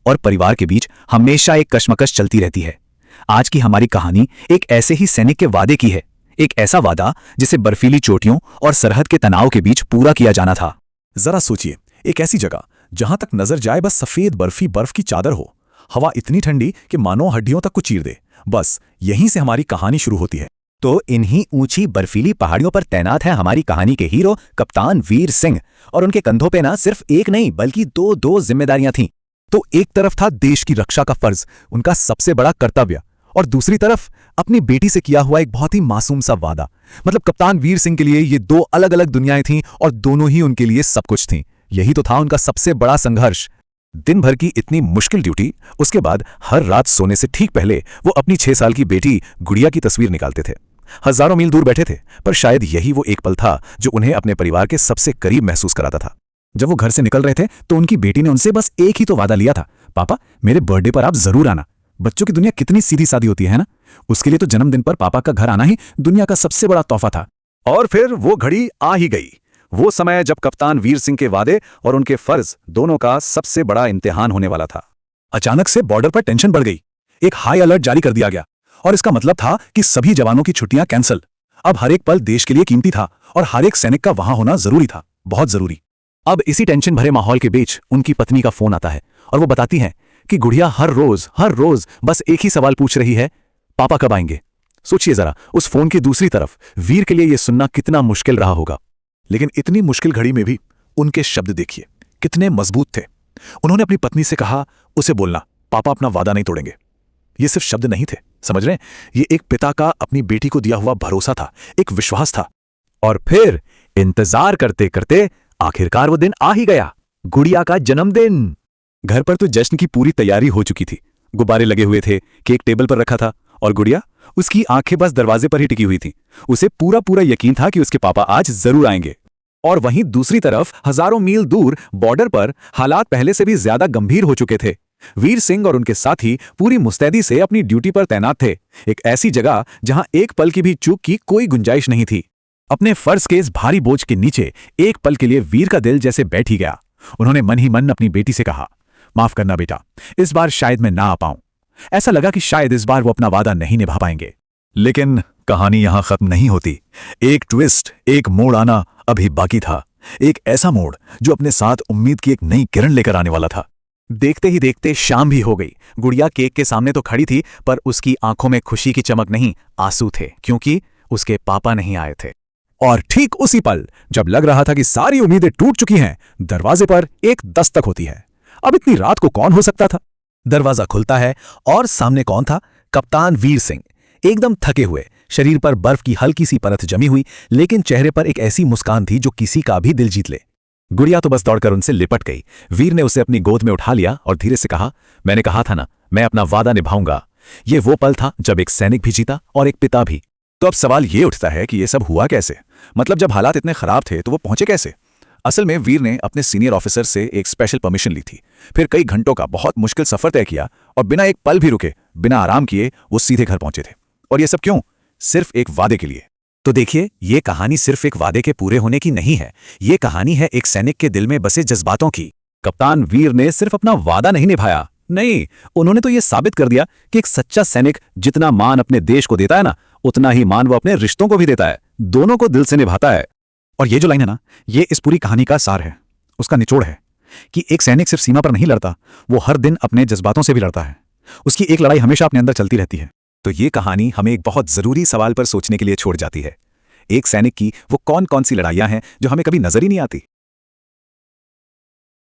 और परिवार के बीच हमेशा एक कशमकश चलती रहती है। आज की हमारी कहानी एक ऐसे ही सैनिक के वादे की है, एक ऐसा वादा जिसे बर्फीली चोटियों और सरहद के तनाव के बीच पूरा किया जाना था। जरा सोचिए, एक ऐसी जगह जहां तक नजर जाए बस सफेद बर्फ की चादर हो, हवा इतनी ठंडी कि मानो हड्डियों तक को चीर दे। बस यहीं से हमारी कहानी शुरू होती है। तो इन्हीं ऊंची बर्फीली पहाड़ियों पर तैनात है हमारी कहानी के हीरो कप्तान वीर सिंह, और उनके कंधों पे ना सिर्फ एक नहीं बल्कि दो जिम्मेदारियां थीं। तो एक तरफ था देश की रक्षा का फर्ज, उनका सबसे बड़ा कर्तव्य, और दूसरी तरफ अपनी बेटी से किया हुआ एक बहुत ही मासूम सा वादा। मतलब कप्तान वीर सिंह के लिए ये दो अलग अलग दुनियाएं थीं और दोनों ही उनके लिए सब कुछ थीं। यही तो था उनका सबसे बड़ा संघर्ष। दिन भर की इतनी मुश्किल ड्यूटी, उसके बाद हर रात सोने से ठीक पहले वो अपनी 6 साल की बेटी गुड़िया की तस्वीर निकालते थे। हजारों मील दूर बैठे थे, पर शायद यही वो एक पल था जो उन्हें अपने परिवार के सबसे करीब महसूस कराता था। जब वो घर से निकल रहे थे तो उनकी बेटी ने उनसे बस एक ही तो वादा लिया था, पापा मेरे बर्थडे पर आप जरूर आना। बच्चों की दुनिया कितनी सीधी सादी होती है ना। उसके लिए तो जन्मदिन पर पापा का घर आना ही दुनिया का सबसे बड़ा तोहफा था। और फिर वो घड़ी आ ही गई, वो समय जब कप्तान वीर सिंह के वादे और उनके फर्ज दोनों का सबसे बड़ा इम्तिहान होने वाला था। अचानक से बॉर्डर पर टेंशन बढ़ गई। एक हाई अलर्ट जारी कर दिया गया, और इसका मतलब था कि सभी जवानों की छुट्टियां कैंसिल। अब हर एक पल देश के लिए कीमती था और हर एक सैनिक का वहां होना जरूरी था, बहुत जरूरी। अब इसी टेंशन भरे माहौल के बीच उनकी पत्नी का फोन आता है और वो बताती हैं कि गुड़िया हर रोज बस एक ही सवाल पूछ रही है, पापा कब आएंगे। सोचिए जरा, उस फोन की दूसरी तरफ वीर के लिए यह सुनना कितना मुश्किल रहा होगा। लेकिन इतनी मुश्किल घड़ी में भी उनके शब्द देखिए कितने मजबूत थे। उन्होंने अपनी पत्नी से कहा, उसे बोलना पापा अपना वादा नहीं तोड़ेंगे। ये सिर्फ शब्द नहीं थे, समझ रहे हैं, ये एक पिता का अपनी बेटी को दिया हुआ भरोसा था, एक विश्वास था। और फिर इंतजार करते करते आखिरकार वो दिन आ ही गया, गुड़िया का जन्मदिन। घर पर तो जश्न की पूरी तैयारी हो चुकी थी। गुब्बारे लगे हुए थे, केक टेबल पर रखा था, और गुड़िया, उसकी आंखें बस दरवाजे पर ही टिकी हुई थी। उसे पूरा यकीन था कि उसके पापा आज जरूर आएंगे। और वहीं दूसरी तरफ हजारों मील दूर बॉर्डर पर हालात पहले से भी ज्यादा गंभीर हो चुके थे। वीर सिंह और उनके साथी पूरी मुस्तैदी से अपनी ड्यूटी पर तैनात थे, एक ऐसी जगह जहां एक पल की भी चूक की कोई गुंजाइश नहीं थी। अपने फर्ज के इस भारी बोझ के नीचे एक पल के लिए वीर का दिल जैसे बैठ ही गया। उन्होंने मन ही मन अपनी बेटी से कहा, माफ करना बेटा, इस बार शायद मैं ना आ पाऊं। ऐसा लगा कि शायद इस बार वो अपना वादा नहीं निभा पाएंगे। लेकिन कहानी यहां खत्म नहीं होती। एक ट्विस्ट, एक मोड़ आना अभी बाकी था। एक ऐसा मोड़ जो अपने साथ उम्मीद की एक नई किरण लेकर आने वाला था। देखते ही देखते शाम भी हो गई। गुड़िया केक के सामने तो खड़ी थी, पर उसकी आंखों में खुशी की चमक नहीं, आंसू थे, क्योंकि उसके पापा नहीं आए थे। और ठीक उसी पल जब लग रहा था कि सारी उम्मीदें टूट चुकी हैं, दरवाजे पर एक दस्तक होती है। अब इतनी रात को कौन हो सकता था? दरवाजा खुलता है और सामने कौन था? कप्तान वीर सिंह, एकदम थके हुए, शरीर पर बर्फ की हल्की सी परत जमी हुई, लेकिन चेहरे पर एक ऐसी मुस्कान थी जो किसी का भी दिल जीत ले। गुड़िया तो बस दौड़कर उनसे लिपट गई। वीर ने उसे अपनी गोद में उठा लिया और धीरे से कहा, मैंने कहा था ना, मैं अपना वादा निभाऊंगा। ये वो पल था जब एक सैनिक भी जीता और एक पिता भी। तो अब सवाल ये उठता है कि ये सब हुआ कैसे? मतलब जब हालात इतने खराब थे तो वो पहुंचे कैसे? असल में वीर ने अपने सीनियर ऑफिसर से एक स्पेशल परमिशन ली थी, फिर कई घंटों का बहुत मुश्किल सफर तय किया और बिना एक पल भी रुके, बिना आराम किए वो सीधे घर पहुंचे थे। और ये सब क्यों? सिर्फ एक वादे के लिए। तो देखिए, ये कहानी सिर्फ एक वादे के पूरे होने की नहीं है, ये कहानी है एक सैनिक के दिल में बसे जज्बातों की। कप्तान वीर ने सिर्फ अपना वादा नहीं निभाया, नहीं, उन्होंने तो ये साबित कर दिया कि एक सच्चा सैनिक जितना मान अपने देश को देता है ना, उतना ही मान वो अपने रिश्तों को भी देता है, दोनों को दिल से निभाता है। और ये जो लाइन है ना, ये इस पूरी कहानी का सार है, उसका निचोड़ है कि एक सैनिक सिर्फ सीमा पर नहीं लड़ता, वो हर दिन अपने जज्बातों से भी लड़ता है। उसकी एक लड़ाई हमेशा अपने अंदर चलती रहती है। तो ये कहानी हमें एक बहुत जरूरी सवाल पर सोचने के लिए छोड़ जाती है। एक सैनिक की वो कौन कौन सी लड़ाइयां हैं जो हमें कभी नजर ही नहीं आती।